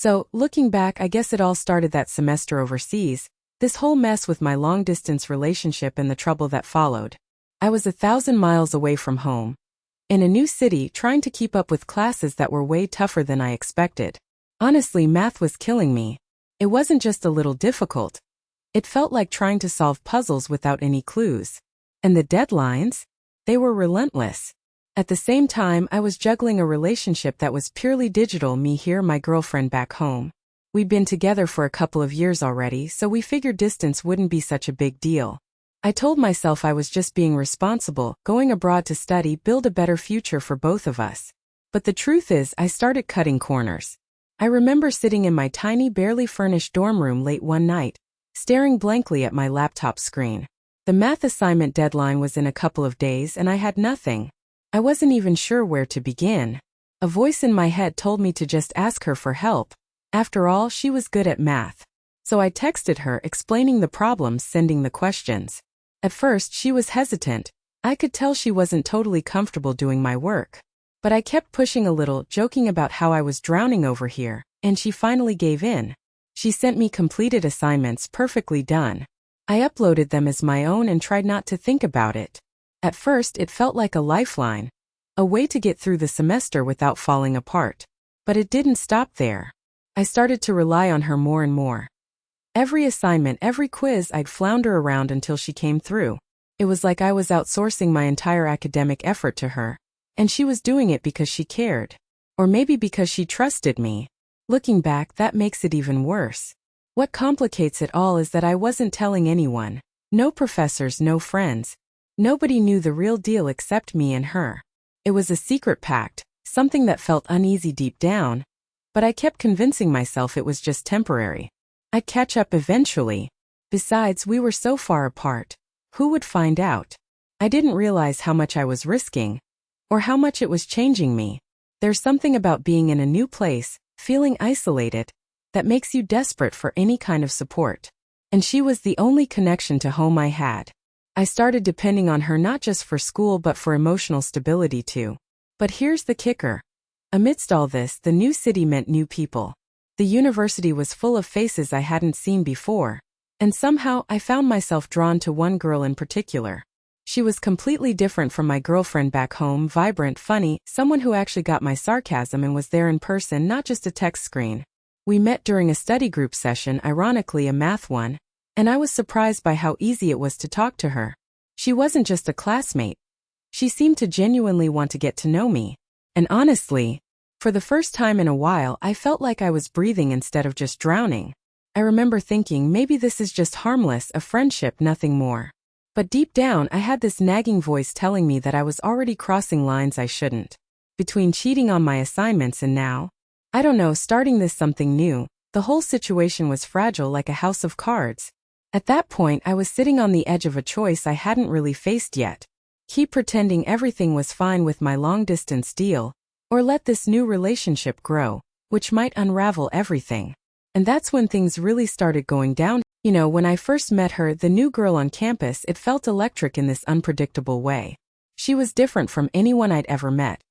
So, looking back, I guess it all started that semester overseas, this whole mess with my long-distance relationship and the trouble that followed. I was 1,000 miles away from home, in a new city, trying to keep up with classes that were way tougher than I expected. Honestly, math was killing me. It wasn't just a little difficult. It felt like trying to solve puzzles without any clues. And the deadlines? They were relentless. At the same time, I was juggling a relationship that was purely digital, me here, my girlfriend back home. We'd been together for a couple of years already, so we figured distance wouldn't be such a big deal. I told myself I was just being responsible, going abroad to study, build a better future for both of us. But the truth is, I started cutting corners. I remember sitting in my tiny, barely furnished dorm room late one night, staring blankly at my laptop screen. The math assignment deadline was in a couple of days and I had nothing. I wasn't even sure where to begin. A voice in my head told me to just ask her for help. After all, she was good at math. So I texted her, explaining the problems, sending the questions. At first, she was hesitant. I could tell she wasn't totally comfortable doing my work. But I kept pushing a little, joking about how I was drowning over here, and she finally gave in. She sent me completed assignments, perfectly done. I uploaded them as my own and tried not to think about it. At first, it felt like a lifeline, a way to get through the semester without falling apart. But it didn't stop there. I started to rely on her more and more. Every assignment, every quiz, I'd flounder around until she came through. It was like I was outsourcing my entire academic effort to her. And she was doing it because she cared. Or maybe because she trusted me. Looking back, that makes it even worse. What complicates it all is that I wasn't telling anyone. No professors, no friends. Nobody knew the real deal except me and her. It was a secret pact, something that felt uneasy deep down. But I kept convincing myself it was just temporary. I'd catch up eventually. Besides, we were so far apart. Who would find out? I didn't realize how much I was risking, or how much it was changing me. There's something about being in a new place, feeling isolated, that makes you desperate for any kind of support. And she was the only connection to home I had. I started depending on her not just for school but for emotional stability too. But here's the kicker. Amidst all this, the new city meant new people. The university was full of faces I hadn't seen before. And somehow, I found myself drawn to one girl in particular. She was completely different from my girlfriend back home, vibrant, funny, someone who actually got my sarcasm and was there in person, not just a text screen. We met during a study group session, ironically a math one, and I was surprised by how easy it was to talk to her. She wasn't just a classmate. She seemed to genuinely want to get to know me. And honestly, for the first time in a while, I felt like I was breathing instead of just drowning. I remember thinking maybe this is just harmless, a friendship, nothing more. But deep down, I had this nagging voice telling me that I was already crossing lines I shouldn't. Between cheating on my assignments and now, I don't know, starting this something new, the whole situation was fragile like a house of cards. At that point, I was sitting on the edge of a choice I hadn't really faced yet. Keep pretending everything was fine with my long-distance deal, or let this new relationship grow, which might unravel everything. And that's when things really started going down. You know, when I first met her, the new girl on campus, it felt electric in this unpredictable way. She was different from anyone I'd ever met.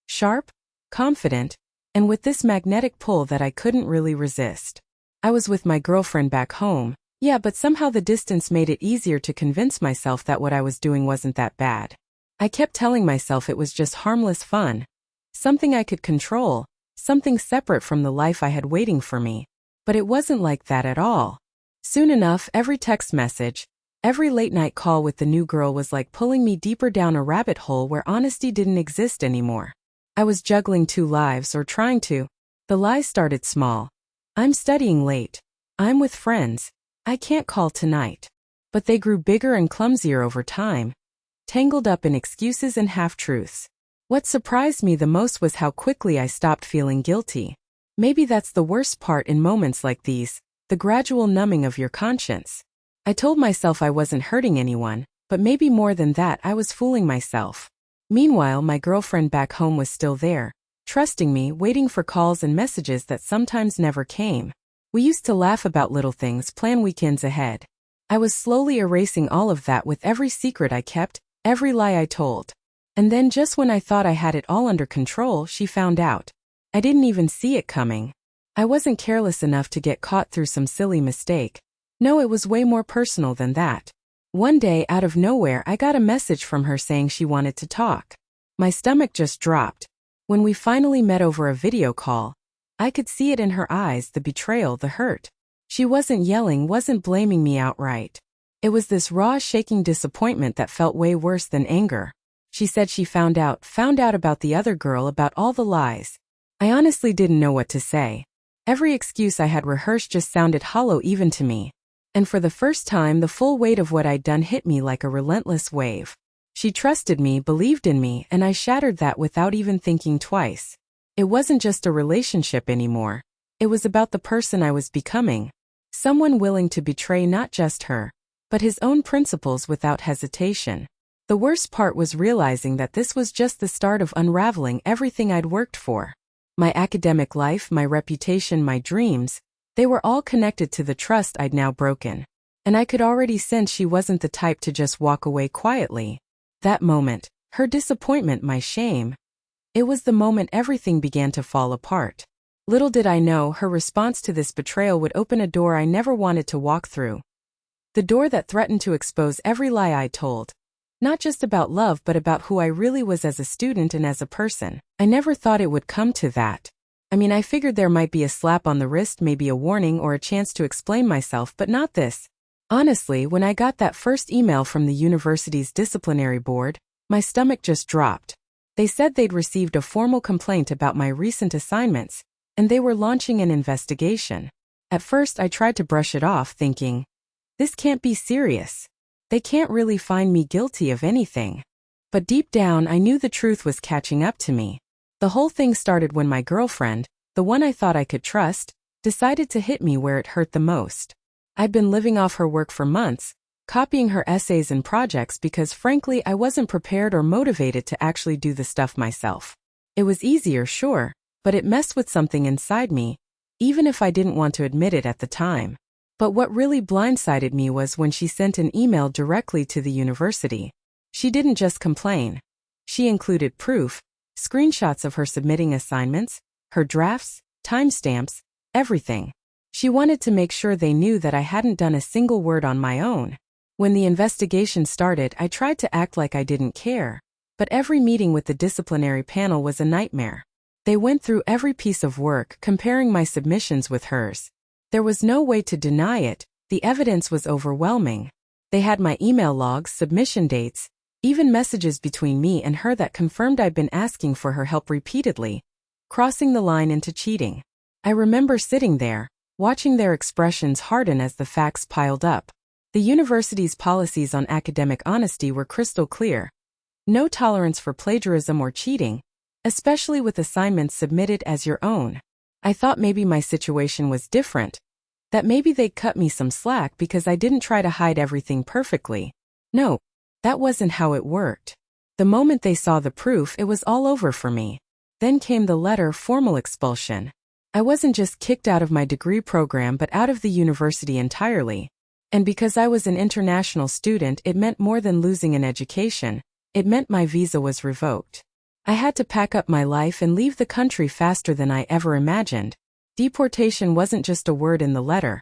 Sharp, confident, and with this magnetic pull that I couldn't really resist. I was with my girlfriend back home, yeah, but somehow the distance made it easier to convince myself that what I was doing wasn't that bad. I kept telling myself it was just harmless fun. Something I could control, something separate from the life I had waiting for me. But it wasn't like that at all. Soon enough, every text message, every late-night call with the new girl was like pulling me deeper down a rabbit hole where honesty didn't exist anymore. I was juggling two lives, or trying to. The lies started small. I'm studying late. I'm with friends. I can't call tonight. But they grew bigger and clumsier over time, tangled up in excuses and half-truths. What surprised me the most was how quickly I stopped feeling guilty. Maybe that's the worst part in moments like these, the gradual numbing of your conscience. I told myself I wasn't hurting anyone, but maybe more than that, I was fooling myself. Meanwhile, my girlfriend back home was still there, trusting me, waiting for calls and messages that sometimes never came. We used to laugh about little things, plan weekends ahead. I was slowly erasing all of that with every secret I kept, every lie I told. And then just when I thought I had it all under control, she found out. I didn't even see it coming. I wasn't careless enough to get caught through some silly mistake. No, it was way more personal than that. One day, out of nowhere, I got a message from her saying she wanted to talk. My stomach just dropped. When we finally met over a video call, I could see it in her eyes, the betrayal, the hurt. She wasn't yelling, wasn't blaming me outright. It was this raw, shaking disappointment that felt way worse than anger. She said she found out about the other girl, about all the lies. I honestly didn't know what to say. Every excuse I had rehearsed just sounded hollow even to me. And for the first time, the full weight of what I'd done hit me like a relentless wave. She trusted me, believed in me, and I shattered that without even thinking twice. It wasn't just a relationship anymore. It was about the person I was becoming. Someone willing to betray not just her, but his own principles without hesitation. The worst part was realizing that this was just the start of unraveling everything I'd worked for. My academic life, my reputation, my dreams, they were all connected to the trust I'd now broken. And I could already sense she wasn't the type to just walk away quietly. That moment, her disappointment, my shame, it was the moment everything began to fall apart. Little did I know her response to this betrayal would open a door I never wanted to walk through. The door that threatened to expose every lie I told. Not just about love, but about who I really was as a student and as a person. I never thought it would come to that. I figured there might be a slap on the wrist, maybe a warning or a chance to explain myself, but not this. Honestly, when I got that first email from the university's disciplinary board, my stomach just dropped. They said they'd received a formal complaint about my recent assignments, and they were launching an investigation. At first, I tried to brush it off, thinking, this can't be serious. They can't really find me guilty of anything. But deep down, I knew the truth was catching up to me. The whole thing started when my girlfriend, the one I thought I could trust, decided to hit me where it hurt the most. I'd been living off her work for months, copying her essays and projects because frankly I wasn't prepared or motivated to actually do the stuff myself. It was easier, sure, but it messed with something inside me, even if I didn't want to admit it at the time. But what really blindsided me was when she sent an email directly to the university. She didn't just complain. She included proof, screenshots of her submitting assignments, her drafts, timestamps, everything. She wanted to make sure they knew that I hadn't done a single word on my own. When the investigation started, I tried to act like I didn't care, but every meeting with the disciplinary panel was a nightmare. They went through every piece of work, comparing my submissions with hers. There was no way to deny it, the evidence was overwhelming. They had my email logs, submission dates, even messages between me and her that confirmed I'd been asking for her help repeatedly, crossing the line into cheating. I remember sitting there, watching their expressions harden as the facts piled up. The university's policies on academic honesty were crystal clear. No tolerance for plagiarism or cheating, especially with assignments submitted as your own. I thought maybe my situation was different, that maybe they'd cut me some slack because I didn't try to hide everything perfectly. No, that wasn't how it worked. The moment they saw the proof, it was all over for me. Then came the letter, formal expulsion. I wasn't just kicked out of my degree program but out of the university entirely. And because I was an international student, it meant more than losing an education. It meant my visa was revoked. I had to pack up my life and leave the country faster than I ever imagined. Deportation wasn't just a word in the letter.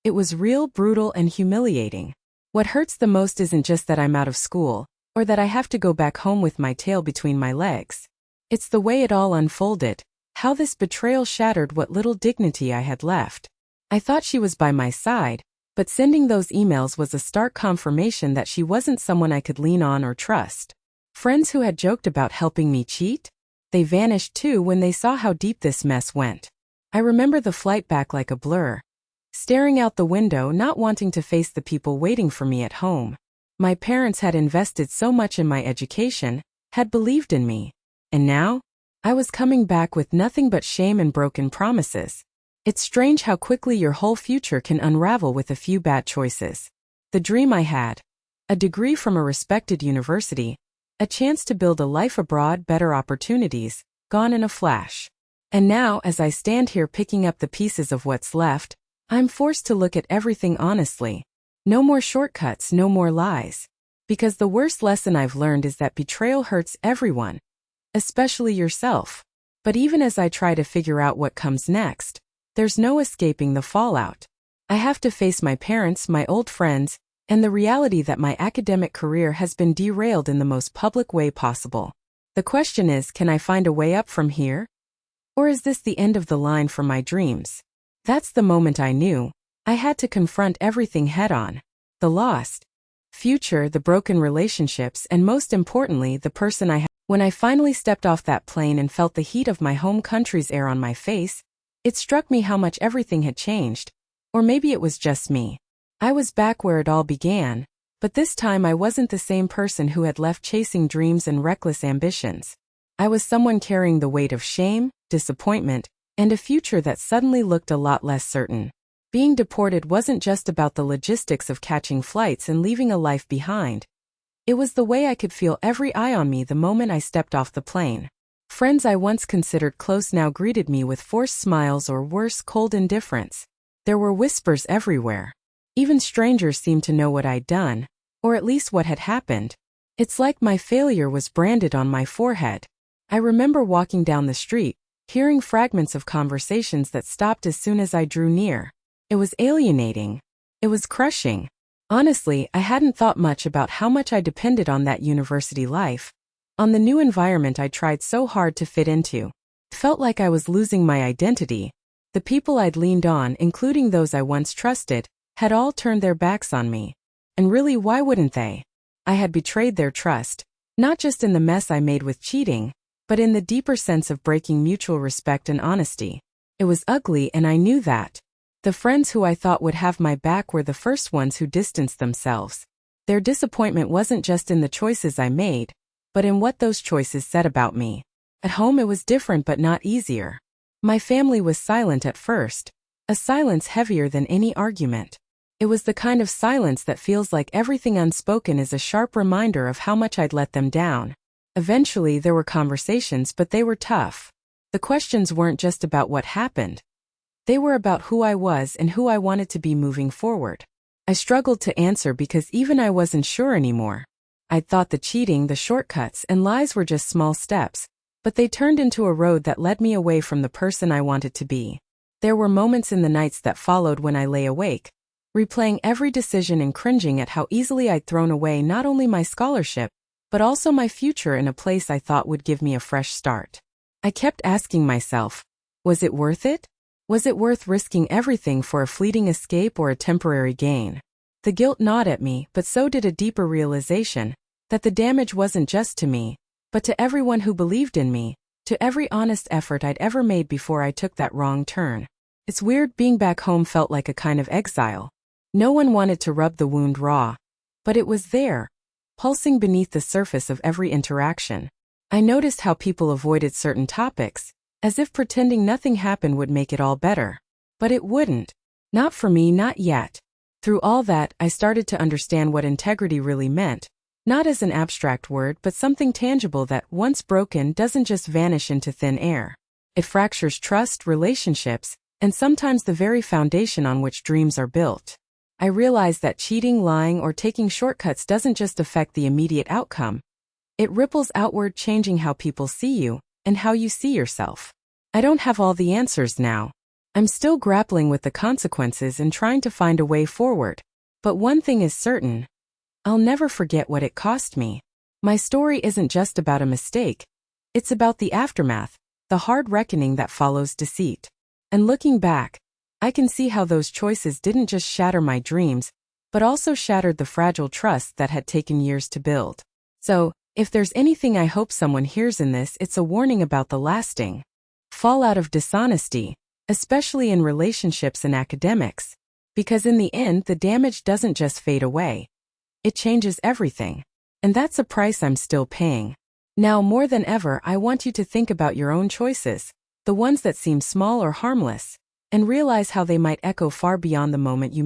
It was real, brutal, and humiliating. What hurts the most isn't just that I'm out of school, or that I have to go back home with my tail between my legs. It's the way it all unfolded, how this betrayal shattered what little dignity I had left. I thought she was by my side, but sending those emails was a stark confirmation that she wasn't someone I could lean on or trust. Friends who had joked about helping me cheat? They vanished too when they saw how deep this mess went. I remember the flight back like a blur. Staring out the window, not wanting to face the people waiting for me at home. My parents had invested so much in my education, had believed in me. And now? I was coming back with nothing but shame and broken promises. It's strange how quickly your whole future can unravel with a few bad choices. The dream I had. A degree from a respected university. A chance to build a life abroad, better opportunities, gone in a flash. And now, as I stand here picking up the pieces of what's left, I'm forced to look at everything honestly. No more shortcuts, no more lies. Because the worst lesson I've learned is that betrayal hurts everyone, especially yourself. But even as I try to figure out what comes next, There's no escaping the fallout. I have to face my parents, my old friends, and the reality that my academic career has been derailed in the most public way possible. The question is, can I find a way up from here? Or is this the end of the line for my dreams? That's the moment I knew. I had to confront everything head-on. The lost future, the broken relationships, and most importantly, the person I had. When I finally stepped off that plane and felt the heat of my home country's air on my face, it struck me how much everything had changed. Or maybe it was just me. I was back where it all began, but this time I wasn't the same person who had left chasing dreams and reckless ambitions. I was someone carrying the weight of shame, disappointment, and a future that suddenly looked a lot less certain. Being deported wasn't just about the logistics of catching flights and leaving a life behind. It was the way I could feel every eye on me the moment I stepped off the plane. Friends I once considered close now greeted me with forced smiles or worse, cold indifference. There were whispers everywhere. Even strangers seemed to know what I'd done, or at least what had happened. It's like my failure was branded on my forehead. I remember walking down the street, hearing fragments of conversations that stopped as soon as I drew near. It was alienating. It was crushing. Honestly, I hadn't thought much about how much I depended on that university life, on the new environment I tried so hard to fit into. It felt like I was losing my identity. The people I'd leaned on, including those I once trusted, had all turned their backs on me. And really, why wouldn't they? I had betrayed their trust, not just in the mess I made with cheating, but in the deeper sense of breaking mutual respect and honesty. It was ugly, and I knew that. The friends who I thought would have my back were the first ones who distanced themselves. Their disappointment wasn't just in the choices I made, but in what those choices said about me. At home it was different but not easier. My family was silent at first, a silence heavier than any argument. It was the kind of silence that feels like everything unspoken is a sharp reminder of how much I'd let them down. Eventually there were conversations, but they were tough. The questions weren't just about what happened. They were about who I was and who I wanted to be moving forward. I struggled to answer because even I wasn't sure anymore. I'd thought the cheating, the shortcuts, and lies were just small steps, but they turned into a road that led me away from the person I wanted to be. There were moments in the nights that followed when I lay awake, replaying every decision and cringing at how easily I'd thrown away not only my scholarship, but also my future in a place I thought would give me a fresh start. I kept asking myself, was it worth it? Was it worth risking everything for a fleeting escape or a temporary gain? The guilt gnawed at me, but so did a deeper realization that the damage wasn't just to me, but to everyone who believed in me, to every honest effort I'd ever made before I took that wrong turn. It's weird, being back home felt like a kind of exile. No one wanted to rub the wound raw, but it was there, pulsing beneath the surface of every interaction. I noticed how people avoided certain topics, as if pretending nothing happened would make it all better. But it wouldn't. Not for me, not yet. Through all that, I started to understand what integrity really meant. Not as an abstract word, but something tangible that, once broken, doesn't just vanish into thin air. It fractures trust, relationships, and sometimes the very foundation on which dreams are built. I realized that cheating, lying, or taking shortcuts doesn't just affect the immediate outcome. It ripples outward, changing how people see you, and how you see yourself. I don't have all the answers now. I'm still grappling with the consequences and trying to find a way forward. But one thing is certain. I'll never forget what it cost me. My story isn't just about a mistake. It's about the aftermath, the hard reckoning that follows deceit. And looking back, I can see how those choices didn't just shatter my dreams, but also shattered the fragile trust that had taken years to build. So, if there's anything I hope someone hears in this, it's a warning about the lasting fallout of dishonesty, especially in relationships and academics. Because in the end, the damage doesn't just fade away. It changes everything. And that's a price I'm still paying. Now more than ever, I want you to think about your own choices, the ones that seem small or harmless, and realize how they might echo far beyond the moment you